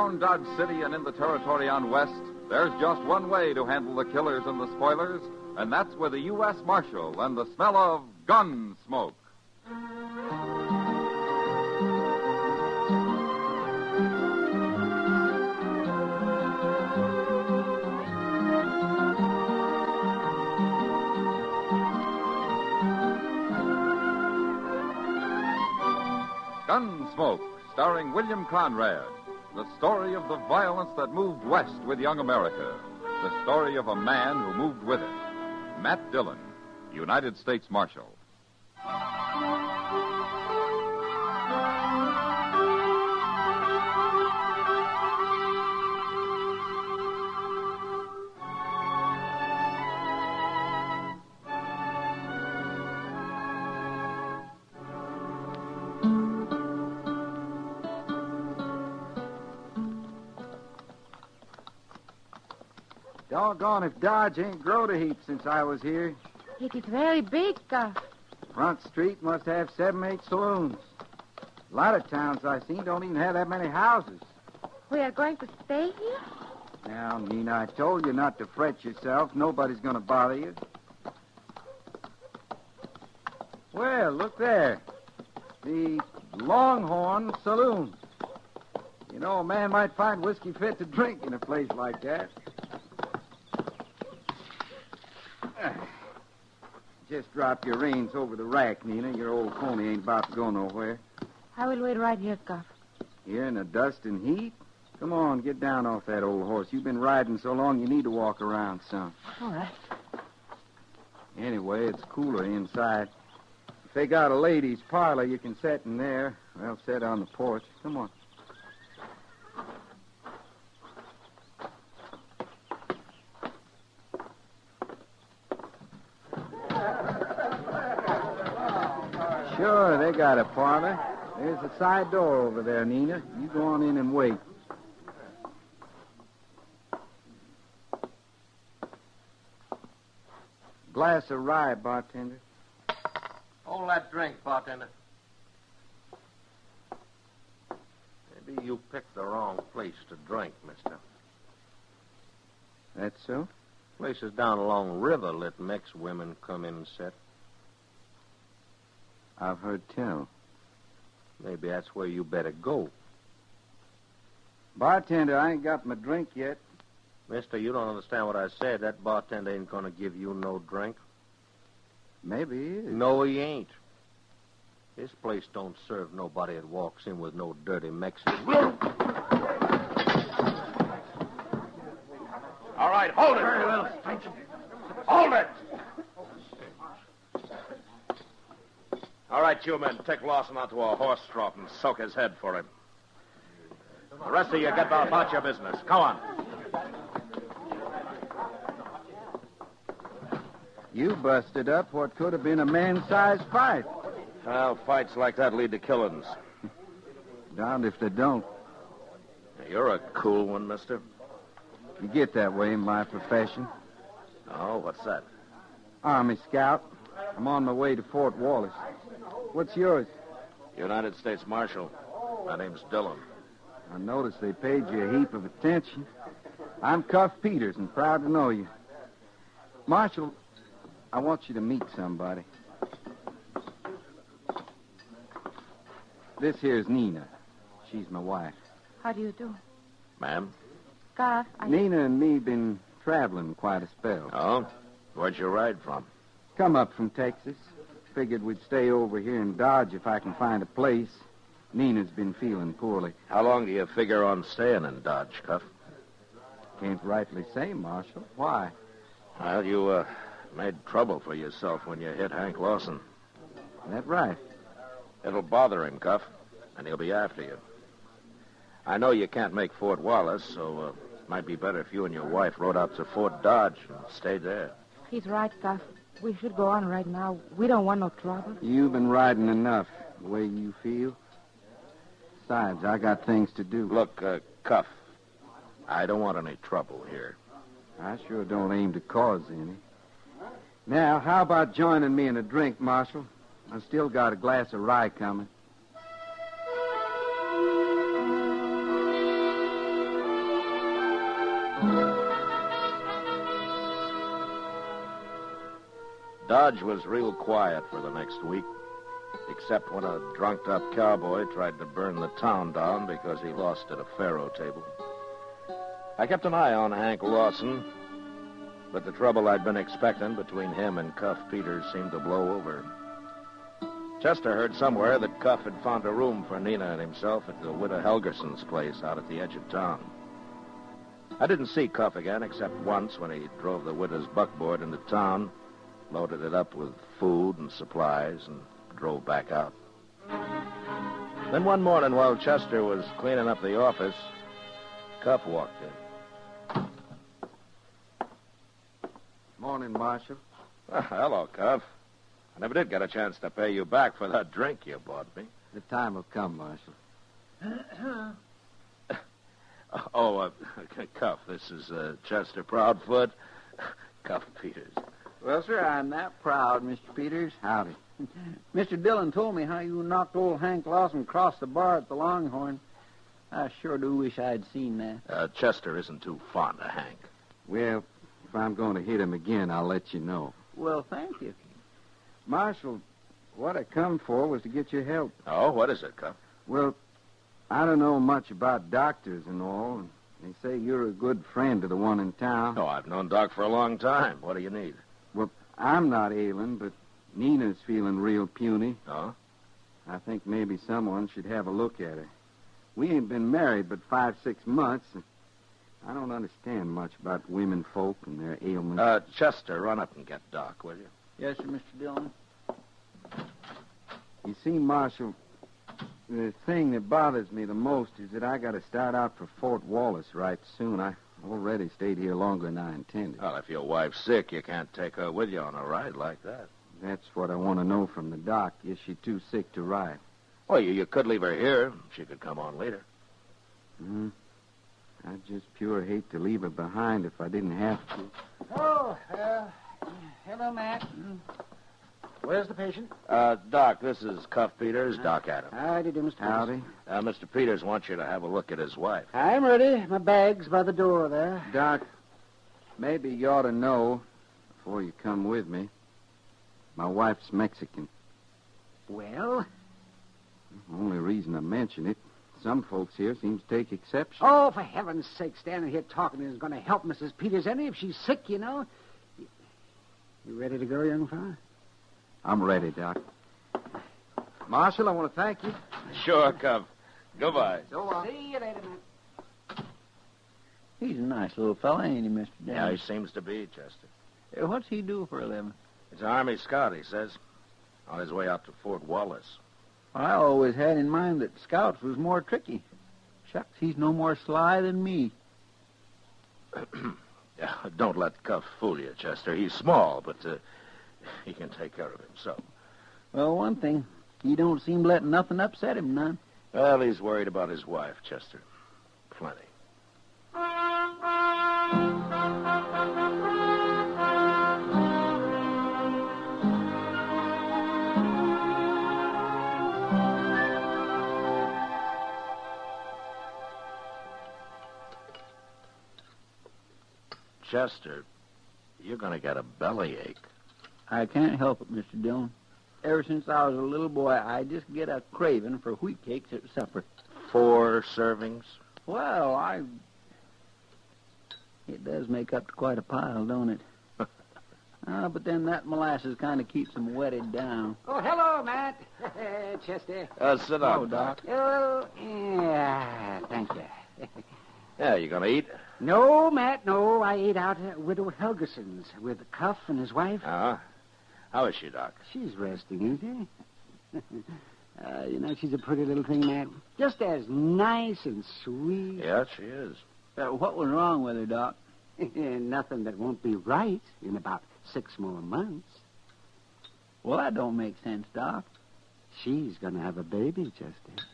Around Dodge City and in the territory on West, there's just one way to handle the killers and the spoilers, and that's with a U.S. Marshal and the smell of Gunsmoke. Gunsmoke, starring William Conrad. The story of the violence that moved west with young America. The story of a man who moved with it. Matt Dillon, United States Marshal. Doggone if Dodge ain't growed a heap since I was here. It is very big, Front Street must have 7, 8 saloons. A lot of towns I've seen don't even have that many houses. We are going to stay here? Now, Nina, I told you not to fret yourself. Nobody's going to bother you. Well, look there. The Longhorn Saloon. You know, a man might find whiskey fit to drink in a place like that. Just drop your reins over the rack, Nina. Your old pony ain't about to go nowhere. I will wait right here, Cuff. Here in the dust and heat? Come on, get down off that old horse. You've been riding so long you need to walk around some. All right. Anyway, it's cooler inside. If they got a ladies' parlor, you can sit in there. Well, sit on the porch. Come on. Sure, they got a parlor. There's a side door over there, Nina. You go on in and wait. Glass of rye, bartender. Hold that drink, bartender. Maybe you picked the wrong place to drink, mister. That's so? Places down along the river let mixed women come in and sit. I've heard tell. Maybe that's where you better go. Bartender, I ain't got my drink yet. Mister, you don't understand what I said. That bartender ain't going to give you no drink. Maybe he is. No, he ain't. This place don't serve nobody that walks in with no dirty Mexican. All right, hold it. Very well. Hold it. All right, you men, take Lawson out to a horse trough and soak his head for him. The rest of you get about your business. Come on. You busted up what could have been a man-sized fight. Well, fights like that lead to killings. Darned if they don't. You're a cool one, mister. You get that way in my profession. Oh, what's that? Army Scout. I'm on my way to Fort Wallace. What's yours? United States Marshal. My name's Dillon. I noticed they paid you a heap of attention. I'm Cuff Peters and proud to know you. Marshal, I want you to meet somebody. This here's Nina. She's my wife. How do you do? Ma'am? Cuff, Nina and me been traveling quite a spell. Oh? Where'd you ride from? Come up from Texas. Figured we'd stay over here in Dodge if I can find a place. Nina's been feeling poorly. How long do you figure on staying in Dodge, Cuff? Can't rightly say, Marshal. Why? Well, you made trouble for yourself when you hit Hank Lawson. That right. It'll bother him, Cuff, and he'll be after you. I know you can't make Fort Wallace, so it might be better if you and your wife rode out to Fort Dodge and stayed there. He's right, Cuff. We should go on right now. We don't want no trouble. You've been riding enough, the way you feel. Besides, I got things to do. Look, Cuff, I don't want any trouble here. I sure don't aim to cause any. Now, how about joining me in a drink, Marshal? I've still got a glass of rye coming. Dodge was real quiet for the next week, except when a drunked-up cowboy tried to burn the town down because he lost at a faro table. I kept an eye on Hank Lawson, but the trouble I'd been expecting between him and Cuff Peters seemed to blow over. Chester heard somewhere that Cuff had found a room for Nina and himself at the widow Helgerson's place out at the edge of town. I didn't see Cuff again except once when he drove the widow's buckboard into town, loaded it up with food and supplies, and drove back out. Then one morning while Chester was cleaning up the office, Cuff walked in. Morning, Marshal. Hello, Cuff. I never did get a chance to pay you back for that drink you bought me. The time will come, Marshal. Cuff, this is Chester Proudfoot. Cuff Peters. Well, sir, I'm that proud, Mr. Peters. Howdy. Mr. Dillon told me how you knocked old Hank Lawson across the bar at the Longhorn. I sure do wish I'd seen that. Chester isn't too fond of Hank. Well, if I'm going to hit him again, I'll let you know. Well, thank you. Marshal, what I come for was to get your help. Oh, what is it, Cuff? Well, I don't know much about doctors and all. And they say you're a good friend to the one in town. Oh, I've known Doc for a long time. What do you need? Well, I'm not ailing, but Nina's feeling real puny. Oh? I think maybe someone should have a look at her. We ain't been married but 5-6 months, and I don't understand much about women folk and their ailments. Chester, run up and get Doc, will you? Yes, sir, Mr. Dillon. You see, Marshal, the thing that bothers me the most is that I got to start out for Fort Wallace right soon. I already stayed here longer than I intended. Well, if your wife's sick, you can't take her with you on a ride like that. That's what I want to know from the doc. Is she too sick to ride? Well, you could leave her here. She could come on later. I'd just pure hate to leave her behind if I didn't have to. Oh, hello, Matt. Where's the patient? Doc, this is Cuff Peters, Doc Adams. How do you do, Mr. Howdy. Mr. Peters wants you to have a look at his wife. I'm ready. My bag's by the door there. Doc, maybe you ought to know before you come with me. My wife's Mexican. Well? The only reason I mention it, some folks here seem to take exception. Oh, for heaven's sake, standing here talking isn't going to help Mrs. Peters any if she's sick, you know. You ready to go, young fella? I'm ready, Doc. Marshal, I want to thank you. Sure, Cuff. Goodbye. So long. See you later, Matt. He's a nice little fella, ain't he, Mr. Dillon? Yeah, he seems to be, Chester. What's he do for a living? He's an Army scout, he says. On his way out to Fort Wallace. I always had in mind that scouts was more tricky. Shucks, he's no more sly than me. Yeah, don't let Cuff fool you, Chester. He's small, but he can take care of himself. Well, one thing, he don't seem to let nothing upset him none. Well, he's worried about his wife, Chester. Plenty. Chester, you're going to get a bellyache. I can't help it, Mr. Dillon. Ever since I was a little boy, I just get a craving for wheat cakes at supper. 4 servings? Well, It does make up to quite a pile, don't it? But then that molasses kind of keeps them wetted down. Oh, hello, Matt. Chester. Sit down, Oh, Doc. Oh, yeah, thank you. Yeah, you going to eat? No, Matt, no. I ate out at Widow Helgerson's with Cuff and his wife. How is she, Doc? She's resting, ain't she? You know, she's a pretty little thing, Matt. Just as nice and sweet. Yeah, she is. What was wrong with her, Doc? Nothing that won't be right in about 6 more months. Well, that don't make sense, Doc. She's going to have a baby, Chester.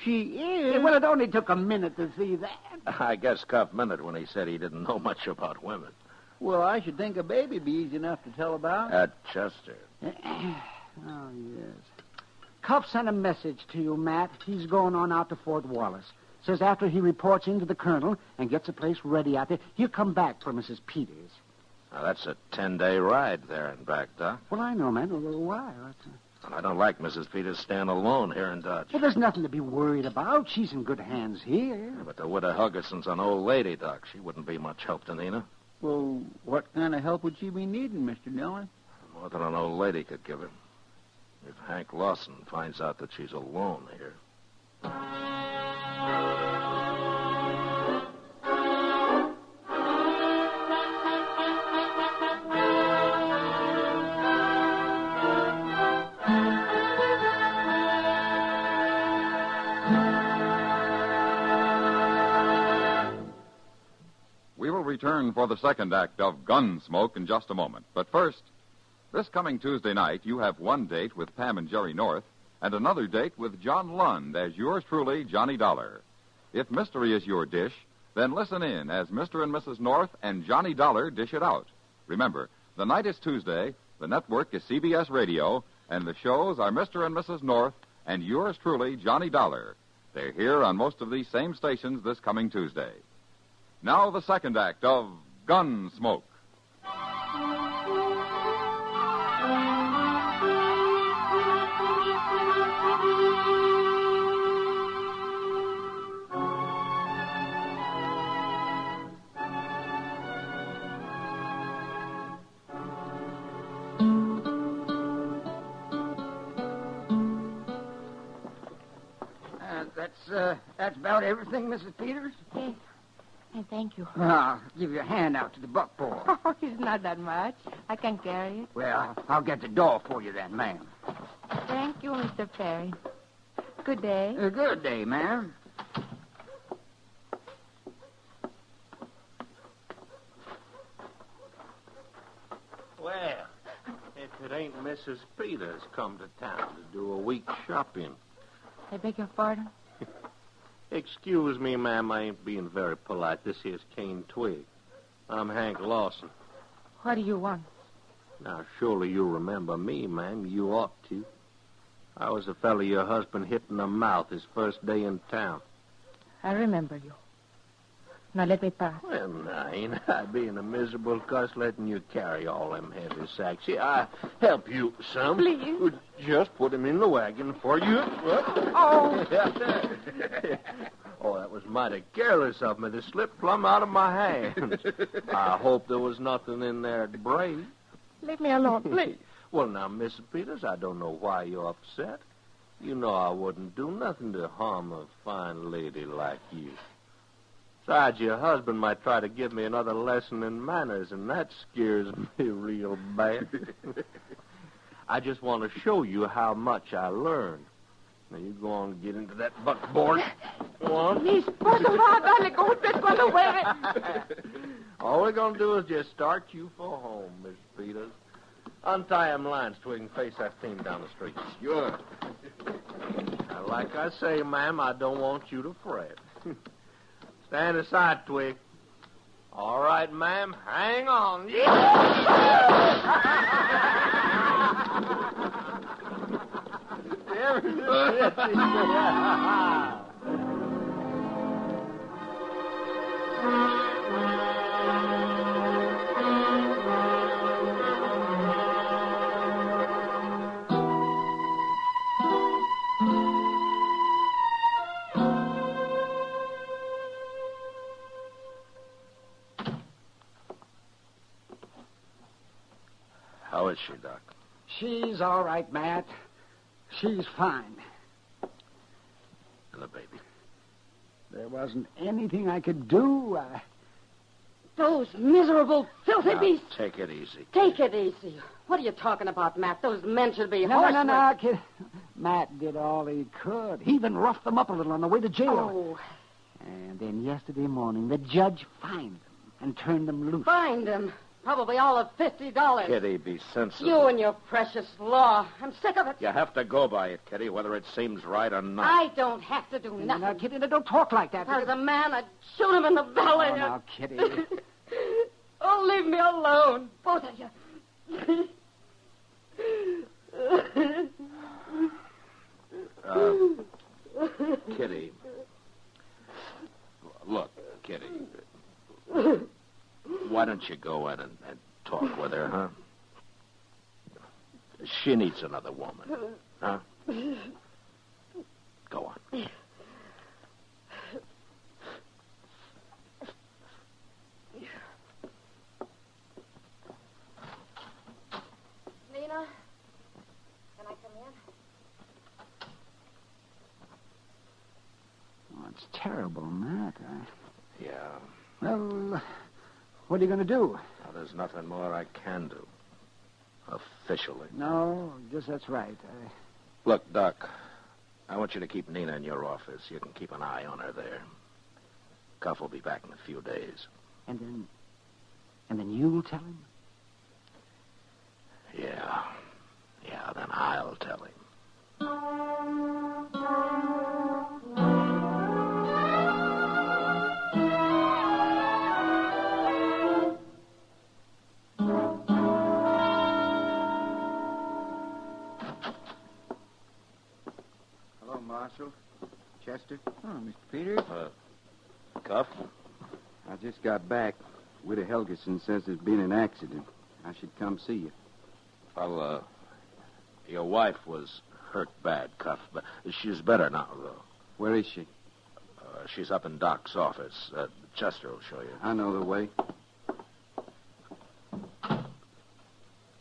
She is? Yeah, well, it only took a minute to see that. I guess Cuff meant it when he said he didn't know much about women. Well, I should think a baby be easy enough to tell about. Chester. Oh, yes. Cuff sent a message to you, Matt. He's going on out to Fort Wallace. Says after he reports into the colonel and gets a place ready out there, he'll come back for Mrs. Peters. Now, that's a 10-day ride there and back, Doc. Well, I know, man. A little while. And I don't like Mrs. Peters staying alone here in Dodge. Well, there's nothing to be worried about. She's in good hands here. Yeah, but the widow Huggerson's an old lady, Doc. She wouldn't be much help to Nina. Well, what kind of help would she be needing, Mr. Dillon? More than an old lady could give her. If Hank Lawson finds out that she's alone here. We will return for the second act of Gunsmoke in just a moment. But first, this coming Tuesday night, you have one date with Pam and Jerry North and another date with John Lund as yours truly, Johnny Dollar. If mystery is your dish, then listen in as Mr. and Mrs. North and Johnny Dollar dish it out. Remember, the night is Tuesday, the network is CBS Radio, and the shows are Mr. and Mrs. North and yours truly, Johnny Dollar. They're here on most of these same stations this coming Tuesday. Now the second act of Gunsmoke. That's about everything, Mrs. Peters. Yes. And thank you. I'll give you a hand out to the buckboard. Oh, it's not that much. I can carry it. Well, I'll get the door for you then, ma'am. Thank you, Mr. Perry. Good day. A good day, ma'am. Well, if it ain't Mrs. Peters come to town to do a week's shopping. I beg your pardon? Excuse me, ma'am, I ain't being very polite. This here's Cane Twig. I'm Hank Lawson. What do you want? Now, surely you remember me, ma'am. You ought to. I was the fellow your husband hit in the mouth his first day in town. I remember you. Now let me pass. Well, now, ain't I being a miserable cuss letting you carry all them heavy sacks? See, I help you some. Please. Just put him in the wagon for you. Oh. Oh, that was mighty careless of me. They slipped plumb out of my hands. I hope there was nothing in there to break. Leave me alone, please. Well, now, Mrs. Peters, I don't know why you're upset. You know I wouldn't do nothing to harm a fine lady like you. Besides, your husband might try to give me another lesson in manners, and that scares me real bad. I just want to show you how much I learned. Now, you go on and get into that buckboard. Go on. Please, por favor, dale con usted cuando juegue. All we're going to do is just start you for home, Miss Peters. Untie them lines so we can face that team down the street. Sure. Now, like I say, ma'am, I don't want you to fret. Stand aside, Twig. All right, ma'am. Hang on. How is she, Doc? She's all right, Matt. She's fine. And the baby? There wasn't anything I could do. Those miserable, filthy Now, beasts. take it easy. Take it easy. What are you talking about, Matt? Those men should be No, horsemen. kid. Matt did all he could. He even roughed them up a little on the way to jail. Oh, And then yesterday morning, the judge fined them and turned them loose. find them. Probably all of $50. Kitty, be sensible. You and your precious law. I'm sick of it. You have to go by it, Kitty, whether it seems right or not. I don't have to do Now, nothing. Kitty, now, don't talk like that. If I was a man, I'd shoot him in the belly. Oh, now, Kitty. Oh, leave me alone, both of you. Kitty. Look, Kitty. Why don't you go in and talk with her, huh? She needs another woman, huh? Go on. Nina, can I come in? Oh, it's terrible, Matt. Yeah. Well, what are you going to do? Now, there's nothing more I can do. Officially. No, guess that's right. Look, Doc, I want you to keep Nina in your office. You can keep an eye on her there. Cuff will be back in a few days. And then you'll tell him? Yeah. Yeah, then I'll tell him. Hello, Marshal. Chester. Oh, Mr. Peters. Cuff? I just got back. Widow Helgeson says there's been an accident. I should come see you. Well, your wife was hurt bad, Cuff, but she's better now, though. Where is she? She's up in Doc's office. Chester will show you. I know the way.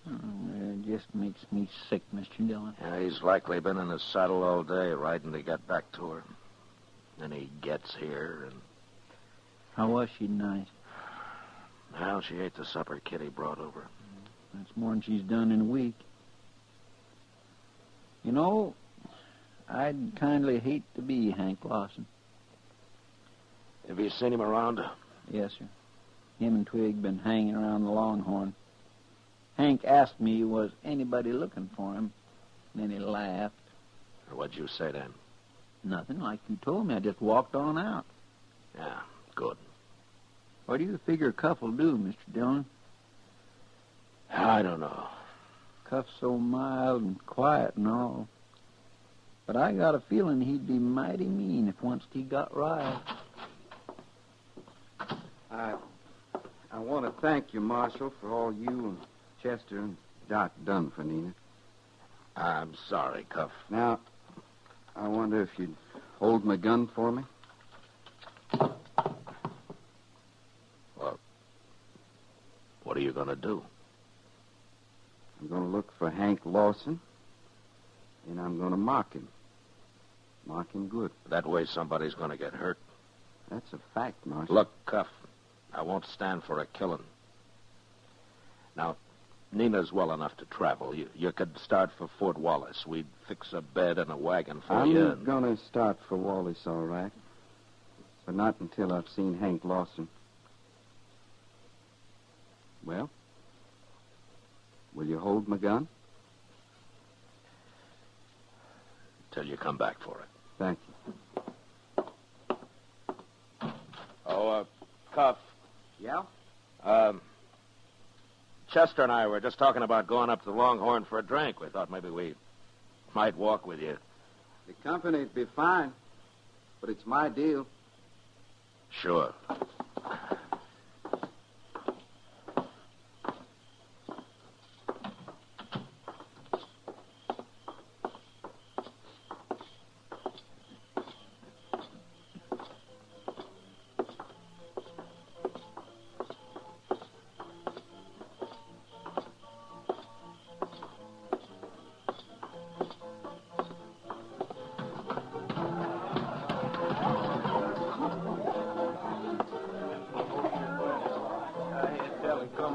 It just makes me sick, Mr. Dillon. Yeah, he's likely been in his saddle all day, riding to get back to her. Then he gets here, and... How was she tonight? Well, she ate the supper Kitty brought over. That's more than she's done in a week. You know, I'd kindly hate to be Hank Lawson. Have you seen him around? Yes, sir. Him and Twig been hanging around the Longhorn. Hank asked me was anybody looking for him. Then he laughed. What'd you say then? Nothing, like you told me. I just walked on out. Yeah, good. What do you figure Cuff will do, Mr. Dillon? I don't know. Cuff's so mild and quiet and all. But I got a feeling he'd be mighty mean if once he got riled. I want to thank you, Marshal, for all you and Chester and Doc done for Nina. I'm sorry, Cuff. Now, I wonder if you'd hold my gun for me. Well, what are you going to do? I'm going to look for Hank Lawson, and I'm going to mark him. Mark him good. That way somebody's going to get hurt. That's a fact, Marshal. Look, Cuff, I won't stand for a killing. Now, Nina's well enough to travel. You could start for Fort Wallace. We'd fix a bed and a wagon for you. I'm going to start for Wallace, all right. But not until I've seen Hank Lawson. Well, will you hold my gun? Till you come back for it. Thank you. Oh, Cuff. Yeah? Chester and I were just talking about going up to the Longhorn for a drink. We thought maybe we might walk with you. The company'd be fine, but it's my deal. Sure.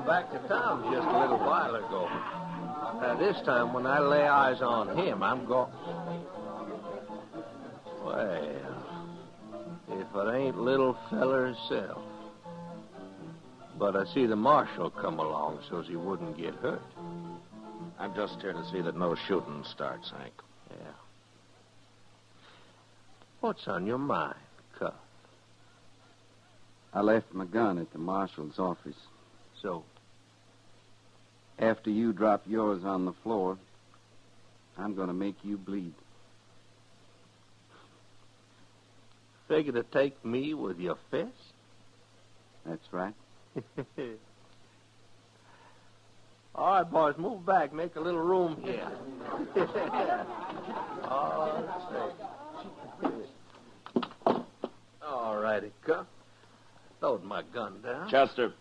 Back to town just a little while ago. This time, when I lay eyes on him, I'm going... Well, if it ain't little feller himself. But I see the marshal come along so's he wouldn't get hurt. I'm just here to see that no shooting starts, Hank. Yeah. What's on your mind, Cuff? I left my gun at the marshal's office. So, After you drop yours on the floor, I'm going to make you bleed. figure to take me with your fist? That's right. All right, boys, move back. Make a little room here. All righty, Cuff. Load my gun down. Chester,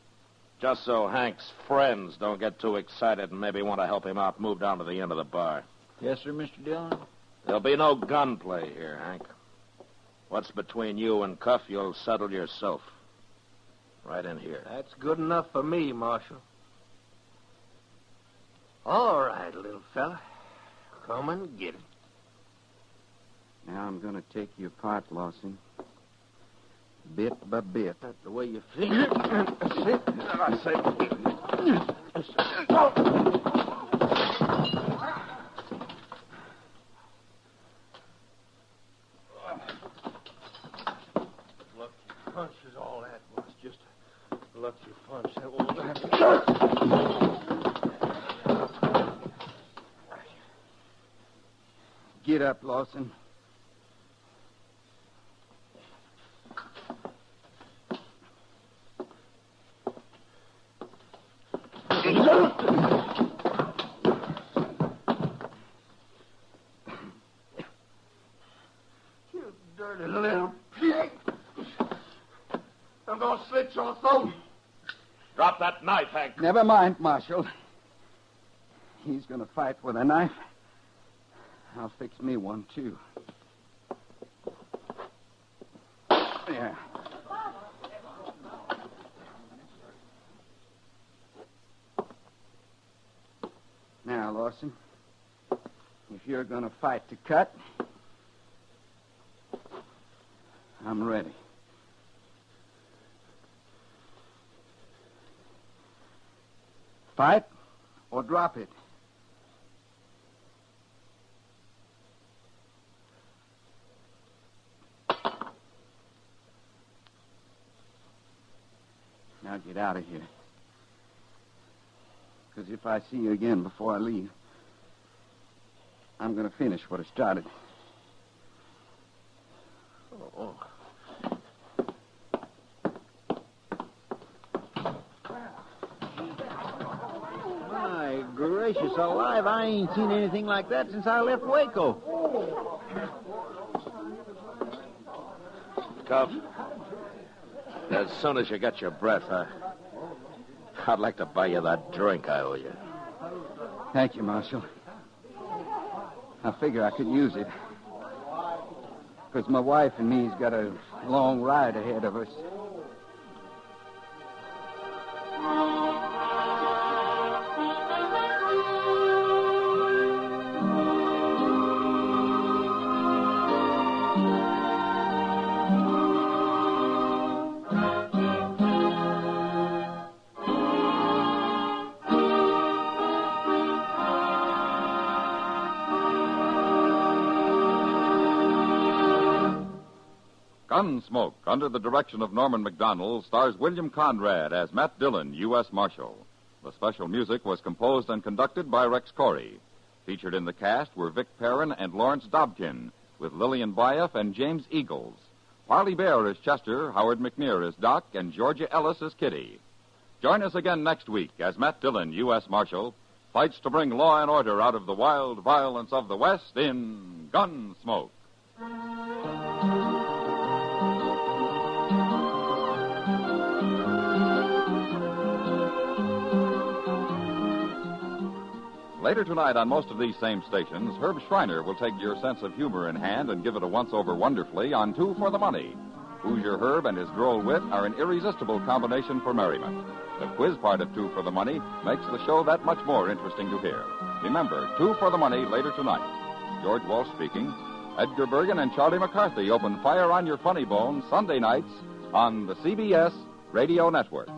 just so Hank's friends don't get too excited and maybe want to help him out, move down to the end of the bar. Yes, sir, Mr. Dillon? There'll be no gunplay here, Hank. What's between you and Cuff, you'll settle yourself. Right in here. That's good enough for me, Marshal. All right, little fella. Come and get it. Now I'm going to take you apart, Lawson. Bit by bit. That's the way you feel. Sit. I say. Lucky punch is all that was. Just a lucky punch. That won't... Get up, Lawson. You dirty little pig. I'm going to slit your throat. Drop that knife, Hank. Never mind, Marshal. He's going to fight with a knife. I'll fix me one, too. Yeah. Now, Lawson, if you're going to fight to cut, I'm ready. Fight or drop it. Now get out of here. Because if I see you again before I leave, I'm going to finish what I started. Oh. My gracious alive, I ain't seen anything like that since I left Waco. Cuff, as soon as you get your breath, I'd like to buy you that drink I owe you. Thank you, Marshal. I figure I could use it. Because my wife and me's got a long ride ahead of us. Gunsmoke, under the direction of Norman Macdonald, stars William Conrad as Matt Dillon, U.S. Marshal. The special music was composed and conducted by Rex Corey. Featured in the cast were Vic Perrin and Lawrence Dobkin, with Lillian Byoff and James Eagles. Parley Bear as Chester, Howard McNear as Doc, and Georgia Ellis as Kitty. Join us again next week as Matt Dillon, U.S. Marshal, fights to bring law and order out of the wild violence of the West in Gunsmoke. Later tonight on most of these same stations, Herb Schreiner will take your sense of humor in hand and give it a once-over wonderfully on Two for the Money. Hoosier Herb and his droll wit are an irresistible combination for merriment. The quiz part of Two for the Money makes the show that much more interesting to hear. Remember, Two for the Money later tonight. George Walsh speaking. Edgar Bergen and Charlie McCarthy open fire on your funny bone Sunday nights on the CBS Radio Network.